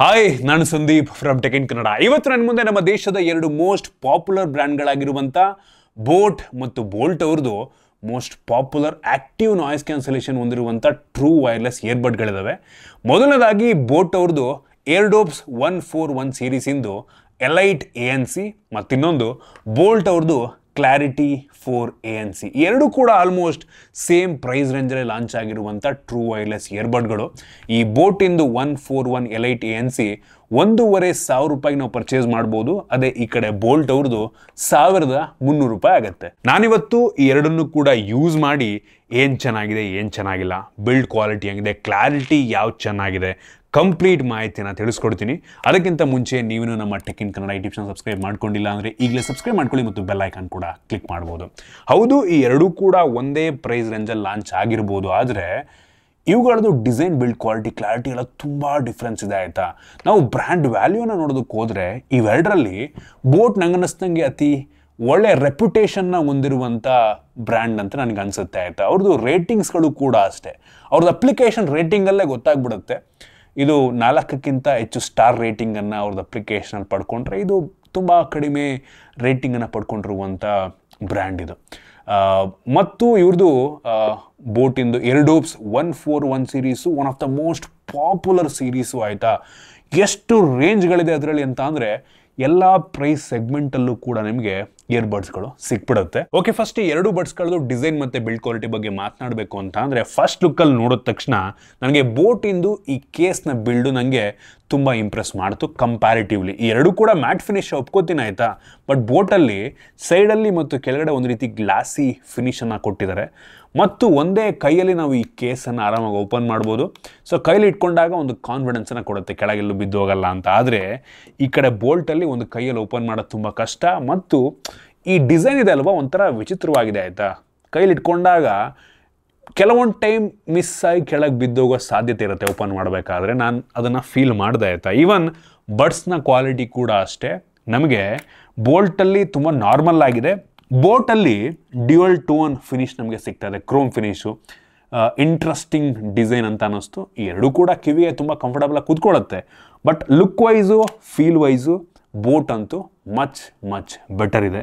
Hi, ನಾನು Sandeep from tech in Kannada. ಇವತ್ತು ನನ್ನ ಮುಂದೆ ನಮ್ಮ ದೇಶದ ಎರಡು ಮೋಸ್ಟ್ ಪಾಪ್ಯುಲರ್ ಬ್ರ್ಯಾಂಡ್ಗಳಾಗಿರುವಂಥ ಬೋಟ್ ಮತ್ತು ಬೋಲ್ಟ್ ಅವ್ರದ್ದು most popular active noise cancellation ಹೊಂದಿರುವಂಥ ಟ್ರೂ ವೈರ್ಲೆಸ್ ಇಯರ್ಬಡ್ಗಳಿದ್ದಾವೆ. ಮೊದಲನೇದಾಗಿ ಬೋಟ್ ಅವ್ರದ್ದು ಏರ್ಡೋಪ್ಸ್ 141 ಸೀರೀಸಿಂದು ಎಲೈಟ್ ANC ಮತ್ತು ಇನ್ನೊಂದು ಬೋಲ್ಟ್ ಅವ್ರದ್ದು ಕ್ಲಾರಿಟಿ 4 ANC. ಎರಡು ಕೂಡ ಆಲ್ಮೋಸ್ಟ್ ಸೇಮ್ ಪ್ರೈಸ್ ರೇಂಜಲ್ಲಿ ಲಾಂಚ್ ಆಗಿರುವಂಥ ಟ್ರೂ ವೈರ್ಲೆಸ್ ಇಯರ್ಬಡ್ಗಳು. ಈ ಬೋಟಿಂದು 141 ಎಲೈಟ್ ANC $1,500 ನಾವು ಪರ್ಚೇಸ್ ಮಾಡ್ಬೋದು. ಅದೇ ಈ ಕಡೆ ಬೋಲ್ಟ್ ಅವ್ರದ್ದು $1,300 ಆಗುತ್ತೆ. ನಾನಿವತ್ತು ಈ ಎರಡನ್ನು ಕೂಡ ಯೂಸ್ ಮಾಡಿ ಏನು ಚೆನ್ನಾಗಿದೆ, ಏನು ಚೆನ್ನಾಗಿಲ್ಲ, ಬಿಲ್ಡ್ ಕ್ವಾಲಿಟಿ ಹೆಂಗಿದೆ, ಕ್ಲಾರಿಟಿ ಯಾವ್ದು ಚೆನ್ನಾಗಿದೆ, ಕಂಪ್ಲೀಟ್ ಮಾಹಿತಿನ ತಿಳಿಸ್ಕೊಡ್ತೀನಿ. ಅದಕ್ಕಿಂತ ಮುಂಚೆ ನೀವು ನಮ್ಮ tech in Kannada YouTube channel subscribe ಮಾಡ್ಕೊಂಡಿಲ್ಲ ಅಂದರೆ ಈಗಲೇ ಸಬ್ಸ್ಕ್ರೈಬ್ ಮಾಡ್ಕೊಳ್ಳಿ ಮತ್ತು ಬೆಲ್ ಐಕಾನ್ ಕೂಡ ಕ್ಲಿಕ್ ಮಾಡ್ಬೋದು. ಹೌದು, ಈ ಎರಡೂ ಕೂಡ ಒಂದೇ ಪ್ರೈಸ್ ರೇಂಜಲ್ಲಿ ಲಾಂಚ್ ಆಗಿರ್ಬೋದು, ಆದರೆ ಇವುಗಳದ್ದು ಡಿಸೈನ್, ಬಿಲ್ಡ್ ಕ್ವಾಲಿಟಿ, ಕ್ಲಾರಿಟಿ ಎಲ್ಲ ತುಂಬ ಡಿಫ್ರೆನ್ಸ್ ಇದೆ ಆಯಿತಾ. ನಾವು ಬ್ರ್ಯಾಂಡ್ ವ್ಯಾಲ್ಯೂನ ನೋಡೋದಕ್ಕೆ ಹೋದರೆ ಇವೆರಡರಲ್ಲಿ ಬೋಟ್ ನಂಗೆ ಅನ್ನಿಸ್ದಂಗೆ ಅತಿ ಒಳ್ಳೆ ರೆಪ್ಯುಟೇಷನ್ನ ಹೊಂದಿರುವಂಥ ಬ್ರ್ಯಾಂಡ್ ಅಂತ ನನಗೆ ಅನಿಸುತ್ತೆ ಆಯಿತಾ. ಅವ್ರದ್ದು ರೇಟಿಂಗ್ಸ್ಗಳು ಕೂಡ ಅಷ್ಟೇ, ಅವ್ರದ್ದು ಅಪ್ಲಿಕೇಶನ್ ರೇಟಿಂಗಲ್ಲೇ ಗೊತ್ತಾಗ್ಬಿಡುತ್ತೆ. ಇದು 4ಕ್ಕಿಂತ ಹೆಚ್ಚು ಸ್ಟಾರ್ ರೇಟಿಂಗನ್ನು ಅವ್ರದ್ದು ಅಪ್ಲಿಕೇಶನಲ್ಲಿ ಪಡ್ಕೊಂಡ್ರೆ ಇದು ತುಂಬ ಕಡಿಮೆ ರೇಟಿಂಗನ್ನು ಪಡ್ಕೊಂಡಿರುವಂಥ ಬ್ರ್ಯಾಂಡ್ ಇದು. ಮತ್ತು ಇವ್ರದ್ದು ಬೋಟಿಂದು ಏರ್ಡೋಪ್ಸ್ 141 series one of the most popular series ಆಯಿತಾ. ಎಷ್ಟು ರೇಂಜ್ಗಳಿದೆ ಅದರಲ್ಲಿ ಅಂತ ಅಂದರೆ ಎಲ್ಲ ಪ್ರೈಸ್ ಸೆಗ್ಮೆಂಟಲ್ಲೂ ಕೂಡ ನಿಮಗೆ ಇಯರ್ಬಡ್ಸ್ಗಳು ಸಿಕ್ಬಿಡುತ್ತೆ. ಓಕೆ, ಫಸ್ಟ್ ಈ ಎರಡು ಬಡ್ಸ್ಗಳದ್ದು ಡಿಸೈನ್ ಮತ್ತು ಬಿಲ್ಡ್ ಕ್ವಾಲಿಟಿ ಬಗ್ಗೆ ಮಾತನಾಡಬೇಕು ಅಂತ ಅಂದರೆ ಫಸ್ಟ್ ಲುಕ್ಕಲ್ಲಿ ನೋಡಿದ ತಕ್ಷಣ ನನಗೆ ಬೋಟಿಂದು ಈ ಕೇಸ್ನ ಬಿಲ್ಡು ನನಗೆ ತುಂಬ ಇಂಪ್ರೆಸ್ ಮಾಡ್ತು ಕಂಪ್ಯಾರಿಟಿವ್ಲಿ. ಈ ಎರಡು ಕೂಡ ಮ್ಯಾಟ್ ಫಿನಿಶ್ ಒಪ್ಕೋತೀನಿ ಆಯಿತಾ, ಬಟ್ ಬೋಟಲ್ಲಿ ಸೈಡಲ್ಲಿ ಮತ್ತು ಕೆಳಗಡೆ ಒಂದು ರೀತಿ ಗ್ಲಾಸಿ ಫಿನಿಷನ್ನು ಕೊಟ್ಟಿದ್ದಾರೆ ಮತ್ತು ಒಂದೇ ಕೈಯಲ್ಲಿ ನಾವು ಈ ಕೇಸನ್ನು ಆರಾಮಾಗಿ ಓಪನ್ ಮಾಡ್ಬೋದು. ಸೊ ಕೈಲಿ ಇಟ್ಕೊಂಡಾಗ ಒಂದು ಕಾನ್ಫಿಡೆನ್ಸನ್ನು ಕೊಡುತ್ತೆ, ಕೆಳಗೆಲ್ಲೂ ಬಿದ್ದು ಹೋಗಲ್ಲ ಅಂತ. ಆದರೆ ಈ ಕಡೆ ಬೋಲ್ಟಲ್ಲಿ ಒಂದು ಕೈಯಲ್ಲಿ ಓಪನ್ ಮಾಡೋದು ತುಂಬ ಕಷ್ಟ ಮತ್ತು ಈ ಡಿಸೈನ್ ಇದೆ ಅಲ್ವಾ, ಒಂಥರ ವಿಚಿತ್ರವಾಗಿದೆ ಆಯಿತಾ. ಕೈಲಿ ಇಟ್ಕೊಂಡಾಗ ಕೆಲವೊಂದು ಟೈಮ್ ಮಿಸ್ ಆಗಿ ಕೆಳಗೆ ಬಿದ್ದೋಗೋ ಸಾಧ್ಯತೆ ಇರುತ್ತೆ ಓಪನ್ ಮಾಡಬೇಕಾದ್ರೆ. ನಾನು ಅದನ್ನು ಫೀಲ್ ಮಾಡಿದೆ ಆಯಿತಾ. ಈವನ್ ಬಡ್ಸ್ನ ಕ್ವಾಲಿಟಿ ಕೂಡ ಅಷ್ಟೇ, ನಮಗೆ ಬೋಲ್ಟಲ್ಲಿ ತುಂಬ ನಾರ್ಮಲ್ ಆಗಿದೆ, ಬೋಟಲ್ಲಿ ಡ್ಯುಯಲ್ ಟೋನ್ ಫಿನಿಶ್ ನಮಗೆ ಸಿಗ್ತದೆ, ಕ್ರೋಮ್ ಫಿನಿಶು. ಇಂಟ್ರೆಸ್ಟಿಂಗ್ ಡಿಸೈನ್ ಅಂತ ಅನ್ನಿಸ್ತು. ಈ ಎರಡೂ ಕೂಡ ಕಿವಿಗೆ ತುಂಬ ಕಂಫರ್ಟಬಲಾಗಿ ಕೂತ್ಕೊಳ್ಳುತ್ತೆ, but look wise, feel wise boAt ಅಂತೂ ಮಚ್ ಬೆಟರ್ ಇದೆ.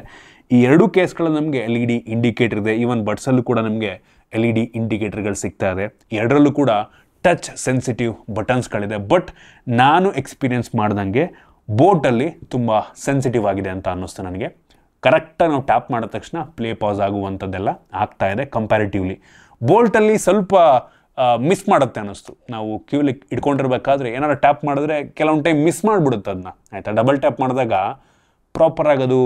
ಈ ಎರಡೂ ಕೇಸ್ಗಳು ನಮಗೆ LED ಇಂಡಿಕೇಟರ್ ಇದೆ, ಈವನ್ ಬಡ್ಸಲ್ಲೂ ಕೂಡ ನಮಗೆ LED ಇಂಡಿಕೇಟರ್ಗಳು ಸಿಗ್ತಾ ಇದೆ. ಎರಡರಲ್ಲೂ ಕೂಡ ಟಚ್ ಸೆನ್ಸಿಟಿವ್ ಬಟನ್ಸ್ಗಳಿದೆ, ಬಟ್ ನಾನು ಎಕ್ಸ್ಪೀರಿಯನ್ಸ್ ಮಾಡ್ದಂಗೆ ಬೋಟಲ್ಲಿ ತುಂಬ ಸೆನ್ಸಿಟಿವ್ ಆಗಿದೆ ಅಂತ ಅನ್ನಿಸ್ತು ನನಗೆ. ಕರೆಕ್ಟಾಗಿ ನಾವು ಟ್ಯಾಪ್ ಮಾಡಿದ ತಕ್ಷಣ ಪ್ಲೇ ಪಾಸ್ ಆಗುವಂಥದ್ದೆಲ್ಲ ಆಗ್ತಾ ಇದೆ ಕಂಪ್ಯಾರಿಟಿವ್ಲಿ. ಬೋಲ್ಟಲ್ಲಿ ಸ್ವಲ್ಪ ಮಿಸ್ ಮಾಡುತ್ತೆ ಅನ್ನಿಸ್ತು. ನಾವು ಕ್ಯೂಲಿ ಇಟ್ಕೊಂಡಿರ್ಬೇಕಾದ್ರೆ ಏನಾದ್ರು ಟ್ಯಾಪ್ ಮಾಡಿದ್ರೆ ಕೆಲವೊಂದು ಟೈಮ್ ಮಿಸ್ ಮಾಡಿಬಿಡುತ್ತೆ ಅದನ್ನ ಆಯಿತಾ. ಡಬಲ್ ಟ್ಯಾಪ್ ಮಾಡಿದಾಗ ಪ್ರಾಪರಾಗಿ ಅದು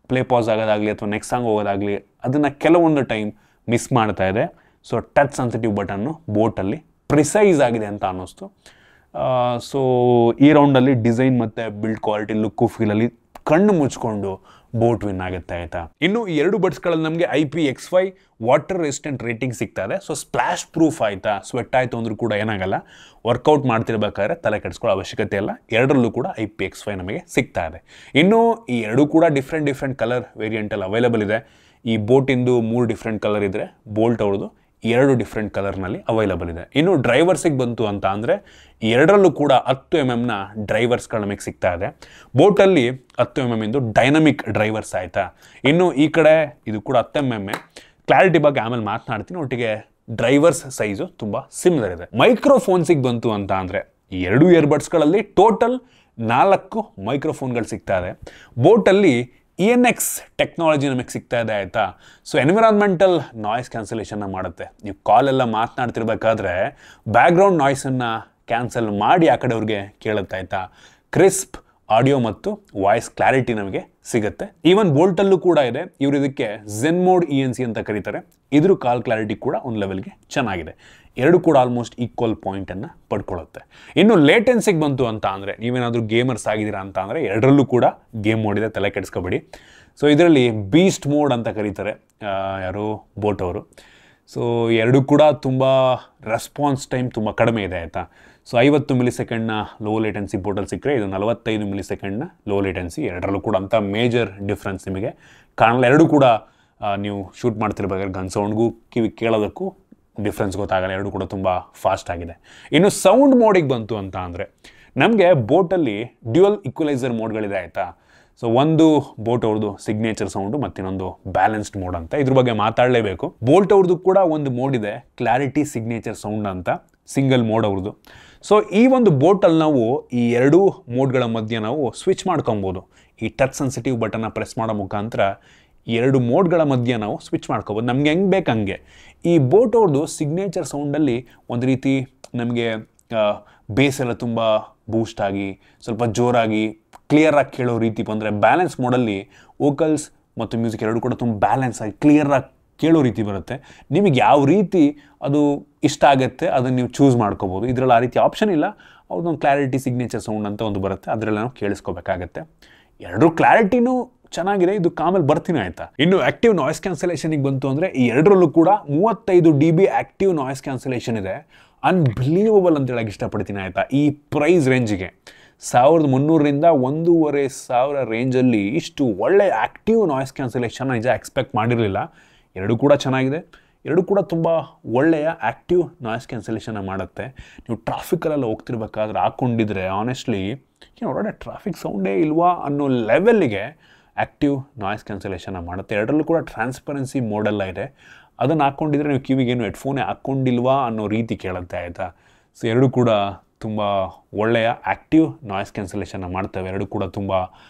ಪ್ಲೇ ಪಾಸ್ ಆಗೋದಾಗಲಿ ಅಥವಾ ನೆಕ್ಸ್ಟ್ ಸಾಂಗ್ ಹೋಗೋದಾಗಲಿ ಅದನ್ನು ಕೆಲವೊಂದು ಟೈಮ್ ಮಿಸ್ ಮಾಡ್ತಾ ಇದೆ. ಸೊ ಟಚ್ ಸೆನ್ಸಿಟಿವ್ ಬಟನ್ನು ಬೋಟಲ್ಲಿ ಪ್ರಿಸೈಸ್ ಆಗಿದೆ ಅಂತ ಅನ್ನಿಸ್ತು. ಸೊ ಈ ರೌಂಡಲ್ಲಿ ಡಿಸೈನ್ ಮತ್ತು ಬಿಲ್ಡ್ ಕ್ವಾಲಿಟಿ, ಲುಕ್ಕು, ಫೀಲಲ್ಲಿ ಕಣ್ಣು ಮುಚ್ಕೊಂಡು ಬೋಟ್ ವಿನ್ ಆಗುತ್ತೆ ಆಯಿತಾ. ಇನ್ನು ಈ ಎರಡು ಬಡ್ಸ್ಗಳಲ್ಲಿ ನಮಗೆ IP-X5 ವಾಟರ್ ರೆಸಿಸ್ಟೆಂಟ್ ರೇಟಿಂಗ್ ಸಿಗ್ತಾ ಇದೆ. ಸೊ ಸ್ಪ್ಲಾಶ್ ಪ್ರೂಫ್ ಆಯಿತಾ, ಸ್ವೆಟ್ ಆಯಿತು ಅಂದರೂ ಕೂಡ ಏನಾಗಲ್ಲ. ವರ್ಕೌಟ್ ಮಾಡ್ತಿರ್ಬೇಕಾದ್ರೆ ತಲೆ ಕೆಡಿಸ್ಕೊಳ್ಳೋ ಅವಶ್ಯಕತೆ ಇಲ್ಲ. ಎರಡರಲ್ಲೂ ಕೂಡ IP-X5 ನಮಗೆ ಸಿಗ್ತಾ ಇದೆ. ಇನ್ನು ಈ ಎರಡೂ ಕೂಡ ಡಿಫ್ರೆಂಟ್ ಕಲರ್ ವೇರಿಯಂಟಲ್ಲಿ ಅವೈಲೇಬಲ್ ಇದೆ. ಈ ಬೋಟಿಂದು 3 ಡಿಫ್ರೆಂಟ್ ಕಲರ್ ಇದ್ದರೆ ಬೋಲ್ಟ್ ಅವ್ರದ್ದು 2 ಡಿಫ್ರೆಂಟ್ ಕಲರ್ನಲ್ಲಿ ಅವೈಲೇಬಲ್ ಇದೆ. ಇನ್ನು ಡ್ರೈವರ್ಸಿಗೆ ಬಂತು ಅಂತ ಅಂದರೆ ಎರಡರಲ್ಲೂ ಕೂಡ 10 mm ಡ್ರೈವರ್ಸ್ಗಳು ನಮಗೆ ಸಿಗ್ತಾ ಇದೆ. ಬೋಟಲ್ಲಿ 10 mm ಇಂದು ಡೈನಮಿಕ್ ಡ್ರೈವರ್ಸ್ ಆಯಿತಾ. ಇನ್ನು ಈ ಕಡೆ ಇದು ಕೂಡ 10 mm. ಕ್ಲಾರಿಟಿ ಬಗ್ಗೆ ಆಮೇಲೆ ಮಾತನಾಡ್ತೀನಿ. ಒಟ್ಟಿಗೆ ಡ್ರೈವರ್ಸ್ ಸೈಜು ತುಂಬ ಸಿಮಿಲರ್ ಇದೆ. ಮೈಕ್ರೋಫೋನ್ಸಿಗೆ ಬಂತು ಅಂತ ಅಂದರೆ ಈ ಎರಡು ಇಯರ್ಬಡ್ಸ್ಗಳಲ್ಲಿ ಟೋಟಲ್ 4 ಮೈಕ್ರೋಫೋನ್ಗಳು ಸಿಗ್ತಾ ಇದೆ. ಬೋಟಲ್ಲಿ ENX ಟೆಕ್ನಾಲಜಿ ನಮಗೆ ಸಿಗ್ತಾ ಇದೆ ಆಯಿತಾ. ಸೊ ಎನ್ವಿರಾನ್ಮೆಂಟಲ್ ನಾಯ್ಸ್ ಕ್ಯಾನ್ಸಲೇಷನ್ನ ಮಾಡುತ್ತೆ. ನೀವು ಕಾಲೆಲ್ಲ ಮಾತನಾಡ್ತಿರ್ಬೇಕಾದ್ರೆ ಬ್ಯಾಕ್ಗ್ರೌಂಡ್ ನಾಯ್ಸನ್ನು ಕ್ಯಾನ್ಸಲ್ ಮಾಡಿ ಆ ಕಡೆಯವ್ರಿಗೆ ಕೇಳುತ್ತೆ ಆಯಿತಾ. ಕ್ರಿಸ್ಪ್ ಆಡಿಯೋ ಮತ್ತು ವಾಯ್ಸ್ ಕ್ಲಾರಿಟಿ ನಮಗೆ ಸಿಗುತ್ತೆ. ಈವನ್ ಬೋಲ್ಟಲ್ಲೂ ಕೂಡ ಇದೆ. ಇವರು ಇದಕ್ಕೆ ಝೆನ್ ಮೋಡ್ ENC ಅಂತ ಕರೀತಾರೆ. ಇದ್ರ ಕಾಲ್ ಕ್ಲಾರಿಟಿ ಕೂಡ ಒಂದು ಲೆವೆಲ್ಗೆ ಚೆನ್ನಾಗಿದೆ. ಎರಡು ಕೂಡ ಆಲ್ಮೋಸ್ಟ್ ಈಕ್ವಲ್ ಪಾಯಿಂಟನ್ನು ಪಡ್ಕೊಳ್ಳುತ್ತೆ. ಇನ್ನು ಲೇಟೆನ್ಸಿಗೆ ಬಂತು ಅಂತ ಅಂದರೆ ನೀವೇನಾದರೂ ಗೇಮರ್ಸ್ ಆಗಿದ್ದೀರಾ ಅಂತ ಅಂದರೆ ಎರಡರಲ್ಲೂ ಕೂಡ ಗೇಮ್ ಮೋಡ್ ಇದೆ, ತಲೆ ಕೆಡಿಸ್ಕೊಬೇಡಿ. ಸೊ ಇದರಲ್ಲಿ ಬೀಸ್ಟ್ ಮೋಡ್ ಅಂತ ಕರೀತಾರೆ ಯಾರು ಬೋಟ್ ಅವರು. ಸೊ ಎರಡು ಕೂಡ ತುಂಬ ರೆಸ್ಪಾನ್ಸ್ ಟೈಮ್ ತುಂಬ ಕಡಿಮೆ ಇದೆ ಆಯಿತಾ. ಸೊ 50 ಮಿಲಿಸೆಕೆಂಡ್ನ ಲೋ ಲೇಟೆನ್ಸಿ ಬೋಟಲ್ಲಿ ಸಿಕ್ಕರೆ ಇದು 45 ಮಿಲಿಸೆಕೆಂಡ್ನ ಲೋ ಲೇಟೆನ್ಸಿ. ಎರಡರಲ್ಲೂ ಕೂಡ ಅಂಥ ಮೇಜರ್ ಡಿಫ್ರೆನ್ಸ್ ನಿಮಗೆ ಕಾಣಲ್ಲ. ಎರಡೂ ಕೂಡ ನೀವು ಶೂಟ್ ಮಾಡ್ತಿರ್ಬೇಕಾದ್ರೆ ಗನ್ ಸೌಂಡ್ಗೂ ಕಿವಿ ಕೇಳೋದಕ್ಕೂ ಡಿಫ್ರೆನ್ಸ್ ಗೊತ್ತಾಗಲ್ಲ. ಎರಡು ಕೂಡ ತುಂಬ ಫಾಸ್ಟ್ ಆಗಿದೆ. ಇನ್ನು ಸೌಂಡ್ ಮೋಡಿಗೆ ಬಂತು ಅಂತ ಅಂದರೆ ನಮಗೆ ಬೋಟಲ್ಲಿ ಡ್ಯುಯಲ್ ಈಕ್ವಲೈಸರ್ ಮೋಡ್ಗಳಿದೆ ಆಯಿತಾ. ಸೊ ಒಂದು ಬೋಟ್ ಅವ್ರದ್ದು ಸಿಗ್ನೇಚರ್ ಸೌಂಡು ಮತ್ತಿನ್ನೊಂದು ಬ್ಯಾಲೆನ್ಸ್ಡ್ ಮೋಡ್ ಅಂತ, ಇದ್ರ ಬಗ್ಗೆ ಮಾತಾಡಲೇಬೇಕು. ಬೋಲ್ಟ್ ಅವ್ರದ್ದು ಕೂಡ ಒಂದು ಮೋಡ್ ಇದೆ, ಕ್ಲಾರಿಟಿ ಸಿಗ್ನೇಚರ್ ಸೌಂಡ್ ಅಂತ, ಸಿಂಗಲ್ ಮೋಡ್ ಅವ್ರದ್ದು. ಸೊ ಈ ಒಂದು ಬೋಟಲ್ಲಿ ನಾವು ಈ ಎರಡೂ ಮೋಡ್ಗಳ ಮಧ್ಯೆ ನಾವು ಸ್ವಿಚ್ ಮಾಡ್ಕೊಬೋದು. ಈ ಟಚ್ ಸೆನ್ಸಿಟಿವ್ ಬಟನ್ನ ಪ್ರೆಸ್ ಮಾಡೋ ಮುಖಾಂತರ ಎರಡು ಮೋಡ್ಗಳ ಮಧ್ಯೆ ನಾವು ಸ್ವಿಚ್ ಮಾಡ್ಕೋಬೋದು, ನಮ್ಗೆ ಹೆಂಗೆ ಬೇಕು ಹಂಗೆ. ಈ ಬೋಟ್ ಅವ್ರದ್ದು ಸಿಗ್ನೇಚರ್ ಸೌಂಡಲ್ಲಿ ಒಂದು ರೀತಿ ನಮಗೆ ಬೇಸ್ ಎಲ್ಲ ತುಂಬ ಬೂಸ್ಟ್ ಆಗಿ ಸ್ವಲ್ಪ ಜೋರಾಗಿ ಕ್ಲಿಯರಾಗಿ ಕೇಳೋ ರೀತಿ ಬಂದರೆ, ಬ್ಯಾಲೆನ್ಸ್ ಮೋಡಲ್ಲಿ ವೋಕಲ್ಸ್ ಮತ್ತು ಮ್ಯೂಸಿಕ್ ಎರಡು ಕೂಡ ತುಂಬ ಬ್ಯಾಲೆನ್ಸ್ ಆಗಿ ಕ್ಲಿಯರಾಗಿ ಕೇಳೋ ರೀತಿ ಬರುತ್ತೆ. ನಿಮಗೆ ಯಾವ ರೀತಿ ಅದು ಇಷ್ಟ ಆಗುತ್ತೆ ಅದನ್ನು ನೀವು ಚೂಸ್ ಮಾಡ್ಕೋಬೋದು. ಇದರಲ್ಲಿ ಆ ರೀತಿ ಆಪ್ಷನ್ ಇಲ್ಲ, ಅವ್ರದ್ದೊಂದು ಕ್ಲಾರಿಟಿ ಸಿಗ್ನೇಚರ್ ಸೌಂಡ್ ಅಂತ ಒಂದು ಬರುತ್ತೆ, ಅದರಲ್ಲಿ ನಾವು ಕೇಳಿಸ್ಕೋಬೇಕಾಗತ್ತೆ. ಎರಡೂ ಕ್ಲಾರಿಟಿನೂ ಚೆನ್ನಾಗಿದೆ, ಇದು ಆಮೇಲೆ ಬರ್ತೀನಿ ಆಯಿತಾ. ಇನ್ನು ಆಕ್ಟಿವ್ ನಾಯ್ಸ್ ಕ್ಯಾನ್ಸಲೇಷನಿಗೆ ಬಂತು ಅಂದರೆ ಈ ಎರಡರಲ್ಲೂ ಕೂಡ 35 dB ಆಕ್ಟಿವ್ ನಾಯ್ಸ್ ಕ್ಯಾನ್ಸಲೇಷನ್ ಇದೆ. ಅನ್ಬಿಲೀವಬಲ್ ಅಂತ ಹೇಳಕ್ಕೆ ಇಷ್ಟಪಡ್ತೀನಿ ಆಯಿತಾ. ಈ ಪ್ರೈಸ್ ರೇಂಜಿಗೆ 1300ರಿಂದ 1500 ರೇಂಜಲ್ಲಿ ಇಷ್ಟು ಒಳ್ಳೆ ಆಕ್ಟಿವ್ ನಾಯ್ಸ್ ಕ್ಯಾನ್ಸಲೇಷನ್ ನಿಜ ಎಕ್ಸ್ಪೆಕ್ಟ್ ಮಾಡಿರಲಿಲ್ಲ. ಎರಡೂ ಕೂಡ ಚೆನ್ನಾಗಿದೆ, ಎರಡೂ ಕೂಡ ತುಂಬ ಒಳ್ಳೆಯ ಆ್ಯಕ್ಟಿವ್ ನಾಯ್ಸ್ ಕ್ಯಾನ್ಸಲೇಷನ್ನ ಮಾಡುತ್ತೆ. ನೀವು ಟ್ರಾಫಿಕಲ್ಲೆಲ್ಲ ಹೋಗ್ತಿರ್ಬೇಕಾದ್ರೆ ಹಾಕ್ಕೊಂಡಿದ್ರೆ ಆನೆಸ್ಟ್ಲಿ ಹೊರಗಡೆ ಟ್ರಾಫಿಕ್ ಸೌಂಡೇ ಇಲ್ವಾ ಅನ್ನೋ ಲೆವೆಲ್ಲಿಗೆ ಆ್ಯಕ್ಟಿವ್ ನಾಯ್ಸ್ ಕ್ಯಾನ್ಸಲೇಷನ್ನ ಮಾಡುತ್ತೆ. ಎರಡರಲ್ಲೂ ಕೂಡ ಟ್ರಾನ್ಸ್ಪರೆನ್ಸಿ ಮೋಡೆಲ್ಲ ಇದೆ, ಅದನ್ನು ಹಾಕ್ಕೊಂಡಿದ್ರೆ ನೀವು ಕಿವಿಗೇನು ಹೆಡ್ಫೋನೇ ಹಾಕ್ಕೊಂಡಿಲ್ವಾ ಅನ್ನೋ ರೀತಿ ಕೇಳುತ್ತೆ ಆಯಿತಾ. ಸೊ ಎರಡೂ ಕೂಡ ತುಂಬ ಒಳ್ಳೆಯ ಆ್ಯಕ್ಟಿವ್ ನಾಯ್ಸ್ ಕ್ಯಾನ್ಸಲೇಷನ್ನ ಮಾಡ್ತವೆ, ಎರಡೂ ಕೂಡ ತುಂಬ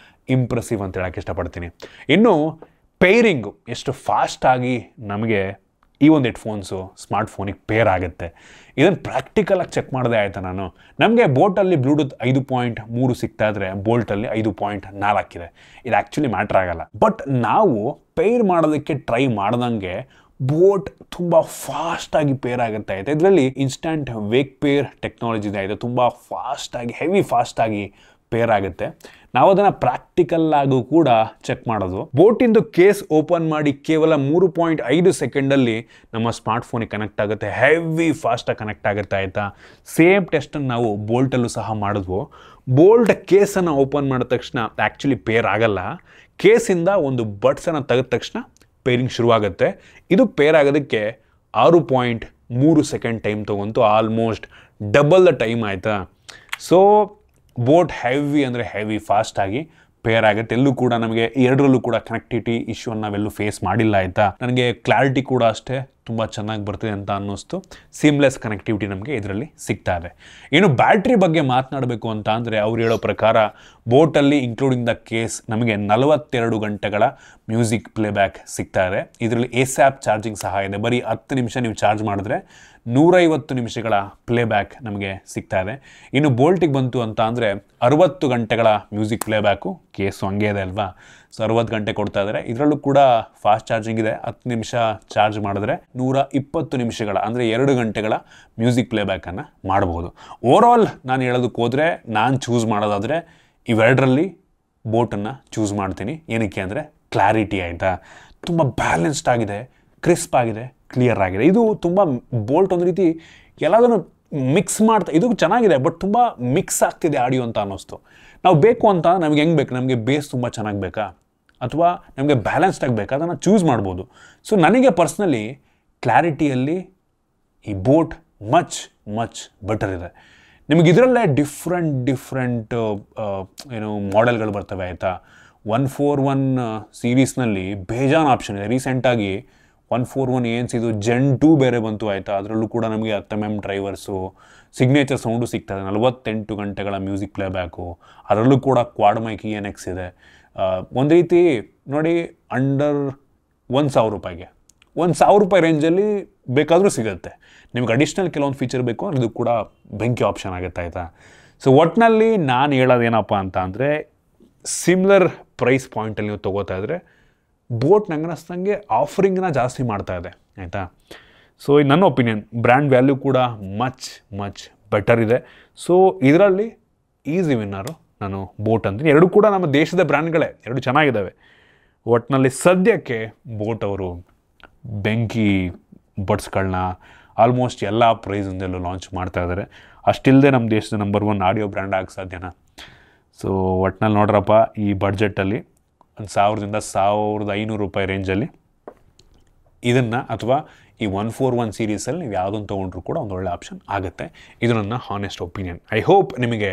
ಇಂಪ್ರೆಸಿವ್ ಅಂತ ಹೇಳೋಕ್ಕೆ ಇಷ್ಟಪಡ್ತೀನಿ. ಇನ್ನು ಪೇರಿಂಗು ಎಷ್ಟು ಫಾಸ್ಟಾಗಿ ನಮಗೆ ಈ ಒಂದು ಹೆಡ್ಫೋನ್ಸು ಸ್ಮಾರ್ಟ್ಫೋನಿಗೆ ಪೇರ್ ಆಗುತ್ತೆ, ಇದನ್ನು ಪ್ರಾಕ್ಟಿಕಲಾಗಿ ಚೆಕ್ ಮಾಡಿದೆ ಆಯಿತಾ ನಾನು. ನಮಗೆ ಬೋಟಲ್ಲಿ ಬ್ಲೂಟೂತ್ 5.3 ಸಿಗ್ತಾ ಇದ್ರೆ ಬೋಲ್ಟಲ್ಲಿ 5.4 ಇದೆ. ಇದು ಆ್ಯಕ್ಚುಲಿ ಮ್ಯಾಟ್ರ್ ಆಗಲ್ಲ, ಬಟ್ ನಾವು ಪೇರ್ ಮಾಡೋದಕ್ಕೆ ಟ್ರೈ ಮಾಡ್ದಂಗೆ ಬೋಟ್ ತುಂಬ ಫಾಸ್ಟಾಗಿ ಪೇರ್ ಆಗುತ್ತೆ ಆಯಿತಾ. ಇದರಲ್ಲಿ ಇನ್ಸ್ಟಂಟ್ ವೇಕ್ ಪೇರ್ ಟೆಕ್ನಾಲಜಿ ಇದೆ ಆಯಿತಾ, ತುಂಬ ಫಾಸ್ಟಾಗಿ ಹೆವಿ ಫಾಸ್ಟಾಗಿ ಪೇರ್ ಆಗುತ್ತೆ. ನಾವು ಅದನ್ನು ಪ್ರಾಕ್ಟಿಕಲ್ ಆಗು ಕೂಡ ಚೆಕ್ ಮಾಡೋದು. ಬೋಟಿಂದು ಕೇಸ್ ಓಪನ್ ಮಾಡಿ ಕೇವಲ 3.5 ಸೆಕೆಂಡಲ್ಲಿ ನಮ್ಮ ಸ್ಮಾರ್ಟ್ಫೋನಿಗೆ ಕನೆಕ್ಟ್ ಆಗುತ್ತೆ, ಹೆವಿ ಫಾಸ್ಟಾಗಿ ಕನೆಕ್ಟ್ ಆಗುತ್ತೆ ಆಯಿತಾ. ಸೇಮ್ ಟೆಸ್ಟನ್ನು ನಾವು ಬೋಲ್ಟಲ್ಲೂ ಸಹ ಮಾಡಿದ್ವು. ಬೋಲ್ಟ್ ಕೇಸನ್ನು ಓಪನ್ ಮಾಡಿದ ತಕ್ಷಣ ಆ್ಯಕ್ಚುಲಿ ಪೇರ್ ಆಗಲ್ಲ, ಕೇಸಿಂದ ಒಂದು ಬಡ್ಸನ್ನು ತೆಗೆದ ತಕ್ಷಣ ಪೇರಿಂಗ್ ಶುರುವಾಗುತ್ತೆ. ಇದು ಪೇರ್ ಆಗೋದಕ್ಕೆ 6.3 ಸೆಕೆಂಡ್ ಟೈಮ್ ತೊಗೊಂತು, ಆಲ್ಮೋಸ್ಟ್ ಡಬಲ್ ದ ಟೈಮ್ ಆಯಿತಾ. ಸೊ ಬೋಟ್ ಹೆವಿ ಅಂದರೆ ಹೆವಿ ಫಾಸ್ಟಾಗಿ ಪೇರ್ ಆಗುತ್ತೆ. ಎಲ್ಲೂ ಕೂಡ ನಮಗೆ ಎರಡರಲ್ಲೂ ಕೂಡ ಕನೆಕ್ಟಿವಿಟಿ ಇಶ್ಯೂವನ್ನು ನಾವೆಲ್ಲೂ ಫೇಸ್ ಮಾಡಿಲ್ಲ ಆಯಿತಾ. ನನಗೆ ಕ್ಲಾರಿಟಿ ಕೂಡ ಅಷ್ಟೇ ತುಂಬ ಚೆನ್ನಾಗಿ ಬರ್ತಿದೆ ಅಂತ ಅನ್ನಿಸ್ತು. ಸೀಮ್ಲೆಸ್ ಕನೆಕ್ಟಿವಿಟಿ ನಮಗೆ ಇದರಲ್ಲಿ ಸಿಗ್ತಾ ಇದೆ. ಇನ್ನು ಬ್ಯಾಟ್ರಿ ಬಗ್ಗೆ ಮಾತನಾಡಬೇಕು ಅಂತ ಅಂದರೆ ಅವ್ರು ಹೇಳೋ ಪ್ರಕಾರ ಬೋಟಲ್ಲಿ ಇನ್ಕ್ಲೂಡಿಂಗ್ ದ ಕೇಸ್ ನಮಗೆ 42 ಗಂಟೆಗಳ ಮ್ಯೂಸಿಕ್ ಪ್ಲೇಬ್ಯಾಕ್ ಸಿಗ್ತಾ ಇದೆ. ಇದರಲ್ಲಿ ASAP ಚಾರ್ಜಿಂಗ್ ಸಹ ಇದೆ. ಬರೀ 10 ನಿಮಿಷ ನೀವು ಚಾರ್ಜ್ ಮಾಡಿದ್ರೆ 150 ನಿಮಿಷಗಳ ಪ್ಲೇಬ್ಯಾಕ್ ನಮಗೆ ಸಿಗ್ತಾ ಇದೆ. ಇನ್ನು ಬೋಲ್ಟಿಗೆ ಬಂತು ಅಂತ ಅಂದರೆ 60 ಗಂಟೆಗಳ ಮ್ಯೂಸಿಕ್ ಪ್ಲೇಬ್ಯಾಕು, ಕೇಸು ಹಂಗೆ ಇದೆ ಅಲ್ವಾ. ಸೊ 60 ಗಂಟೆ ಕೊಡ್ತಾ ಇದ್ದಾರೆ. ಇದರಲ್ಲೂ ಕೂಡ ಫಾಸ್ಟ್ ಚಾರ್ಜಿಂಗ್ ಇದೆ. 10 ನಿಮಿಷ ಚಾರ್ಜ್ ಮಾಡಿದ್ರೆ 120 ನಿಮಿಷಗಳ ಅಂದರೆ 2 ಗಂಟೆಗಳ ಮ್ಯೂಸಿಕ್ ಪ್ಲೇಬ್ಯಾಕನ್ನು ಮಾಡ್ಬೋದು. ಓವರಾಲ್ ನಾನು ಹೇಳೋದಕ್ಕೆ ಹೋದರೆ ನಾನು ಚೂಸ್ ಮಾಡೋದಾದರೆ ಇವೆರಡರಲ್ಲಿ ಬೋಟನ್ನು ಚೂಸ್ ಮಾಡ್ತೀನಿ. ಏನಕ್ಕೆ ಅಂದರೆ ಕ್ಲಾರಿಟಿ ಆಯಿತಾ, ತುಂಬ ಬ್ಯಾಲೆನ್ಸ್ಡ್ ಆಗಿದೆ, ಕ್ರಿಸ್ಪ್ ಆಗಿದೆ, ಕ್ಲಿಯರ್ ಆಗಿದೆ. ಇದು ತುಂಬ ಬೋಲ್ಟ್ ಒಂದು ರೀತಿ ಎಲ್ಲದನ್ನು ಮಿಕ್ಸ್ ಮಾಡ್ತಾ, ಇದು ಚೆನ್ನಾಗಿದೆ ಬಟ್ ತುಂಬ ಮಿಕ್ಸ್ ಆಗ್ತಿದೆ ಆಡಿಯೋ ಅಂತ ಅನ್ನಿಸ್ತು. ನಾವು ಬೇಕು ಅಂತ ನಮಗೆ ಹೆಂಗೆ ಬೇಕು, ನಮಗೆ ಬೇಸ್ ತುಂಬ ಚೆನ್ನಾಗಿ ಬೇಕಾ ಅಥವಾ ನಮಗೆ ಬ್ಯಾಲೆನ್ಸ್ಡ್ ಆಗಬೇಕಾ, ಅದನ್ನು ಚೂಸ್ ಮಾಡ್ಬೋದು. ಸೊ ನನಗೆ ಪರ್ಸ್ನಲಿ ಕ್ಲಾರಿಟಿಯಲ್ಲಿ ಈ ಬೋಟ್ ಮಚ್ ಬೆಟರ್ ಇದೆ. ನಿಮಗೆ ಇದರಲ್ಲೇ ಡಿಫ್ರೆಂಟ್ ಏನು ಮಾಡೆಲ್ಗಳು ಬರ್ತವೆ ಆಯಿತಾ. 141 ಸೀರೀಸ್ನಲ್ಲಿ ಬೇಜಾನ್ ಆಪ್ಷನ್ ಇದೆ. ರೀಸೆಂಟಾಗಿ 141 ಏನ್ಸ್ ಇದು Gen 2 ಬೇರೆ ಬಂತು ಆಯಿತಾ. ಅದರಲ್ಲೂ ಕೂಡ ನಮಗೆ 10mm ಡ್ರೈವರ್ಸು, ಸಿಗ್ನೇಚರ್ ಸೌಂಡು ಸಿಗ್ತದೆ, 48 ಗಂಟೆಗಳ ಮ್ಯೂಸಿಕ್ ಪ್ಲೇಬ್ಯಾಕು, ಅದರಲ್ಲೂ ಕೂಡ ಕ್ವಾಡ್ ಮೈಕ್ ENX ಇದೆ. ಒಂದು ರೀತಿ ನೋಡಿ ಅಂಡರ್ 1000 ರೂಪಾಯಿಗೆ, 1000 ರೂಪಾಯಿ ರೇಂಜಲ್ಲಿ ಬೇಕಾದರೂ ಸಿಗುತ್ತೆ. ನಿಮ್ಗೆ ಅಡಿಷ್ನಲ್ ಕೆಲವೊಂದು ಫೀಚರ್ ಬೇಕು ಅಂದರೆ ಇದು ಕೂಡ ಬೆಂಕಿ ಆಪ್ಷನ್ ಆಗುತ್ತೆ ಆಯಿತಾ. ಸೊ ಒಟ್ಟಿನಲ್ಲಿ ನಾನು ಹೇಳೋದೇನಪ್ಪ ಅಂತ ಅಂದರೆ ಸಿಮ್ಲರ್ ಪ್ರೈಸ್ ಪಾಯಿಂಟಲ್ಲಿ ನೀವು ತೊಗೋತಾ ಇದ್ದರೆ ಬೋಟ್ ನಂಗೆ ಅನ್ನಿಸ್ದಂಗೆ ಆಫರಿಂಗ್ನ ಜಾಸ್ತಿ ಮಾಡ್ತಾ ಇದೆ ಆಯಿತಾ. ಸೊ ನನ್ನ ಒಪಿನಿಯನ್ ಬ್ರ್ಯಾಂಡ್ ವ್ಯಾಲ್ಯೂ ಕೂಡ ಮಚ್ ಬೆಟರ್ ಇದೆ. ಸೊ ಇದರಲ್ಲಿ ಈಸಿ ವಿನ್ನರು ನಾನು ಬೋಟ್ ಅಂತೀನಿ. ಎರಡು ಕೂಡ ನಮ್ಮ ದೇಶದ ಬ್ರ್ಯಾಂಡ್ಗಳೇ, ಎರಡು ಚೆನ್ನಾಗಿದ್ದಾವೆ. ಒಟ್ಟಿನಲ್ಲಿ ಸದ್ಯಕ್ಕೆ ಬೋಟ್ ಅವರು ಬೆಂಕಿ ಬಡ್ಸ್ಗಳನ್ನ ಆಲ್ಮೋಸ್ಟ್ ಎಲ್ಲ ಪ್ರೈಸಿಂದಲೂ ಲಾಂಚ್ ಮಾಡ್ತಾ ಇದ್ದಾರೆ. ಅಷ್ಟಿಲ್ಲದೆ ನಮ್ಮ ದೇಶದ ನಂಬರ್ 1 ಆಡಿಯೋ ಬ್ರ್ಯಾಂಡ್ ಆಗಿ ಸಾಧ್ಯನಾ. ಸೊ ಒಟ್ಟಿನಲ್ಲಿ ನೋಡ್ರಪ್ಪ, ಈ ಬಡ್ಜೆಟಲ್ಲಿ 1000ರಿಂದ 1500 ರೂಪಾಯಿ ರೇಂಜಲ್ಲಿ ಇದನ್ನು ಅಥವಾ ಈ 141 ಸೀರೀಸಲ್ಲಿ ನೀವು ಯಾವುದನ್ನು ತೊಗೊಂಡ್ರು ಕೂಡ ಒಂದು ಒಳ್ಳೆ ಆಪ್ಷನ್ ಆಗುತ್ತೆ. ಇದು ನನ್ನ ಹಾನೆಸ್ಟ್ ಒಪಿನಿಯನ್. ಐ ಹೋಪ್ ನಿಮಗೆ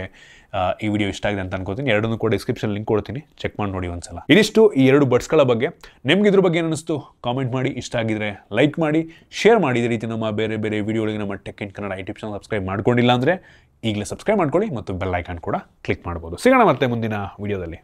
ಈ ವಿಡಿಯೋ ಇಷ್ಟ ಆಗಿದೆ ಅಂತ ಅನ್ಕೋತೀನಿ. ಎರಡನ್ನೂ ಕೂಡ ಡಿಸ್ಕ್ರಿಪ್ಷನ್ ಲಿಂಕ್ ಕೊಡ್ತೀನಿ, ಚೆಕ್ ಮಾಡಿ ನೋಡಿ ಒಂದ್ಸಲ. ಇದಿಷ್ಟು ಈ 2 ಬಡ್ಸ್ಗಳ ಬಗ್ಗೆ. ನಿಮ್ಗೆ ಇದ್ರ ಬಗ್ಗೆ ಏನಿಸ್ತು ಕಾಮೆಂಟ್ ಮಾಡಿ, ಇಷ್ಟ ಆಗಿದ್ರೆ ಲೈಕ್ ಮಾಡಿ, ಶೇರ್ ಮಾಡಿ. ಇದೇ ರೀತಿ ನಮ್ಮ ಬೇರೆ ಬೇರೆ ವಿಡಿಯೋಗಳಿಗೆ ನಮ್ಮ tech in Kannada YouTube channel subscribe ಮಾಡ್ಕೊಂಡಿಲ್ಲ ಅಂದರೆ ಈಗಲೇ ಸಬ್ಸ್ಕ್ರೈಬ್ ಮಾಡ್ಕೊಳ್ಳಿ ಮತ್ತು ಬೆಲ್ ಐಕಾನ್ ಕೂಡ ಕ್ಲಿಕ್ ಮಾಡ್ಬೋದು. ಸಿಗೋಣ ಮತ್ತೆ ಮುಂದಿನ ವಿಡಿಯೋದಲ್ಲಿ.